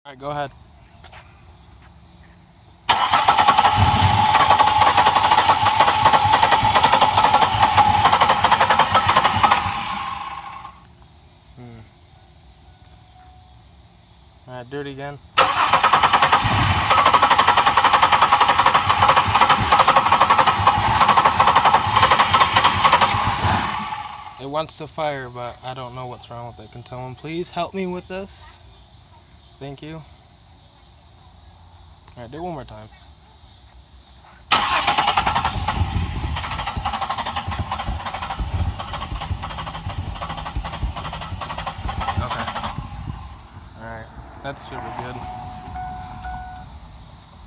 Alright, go ahead. Alright, do it again. It wants to fire, but I don't know what's wrong with it. Can someone please help me with this? Thank you. Alright, do it one more time. Okay. Alright, that should be good.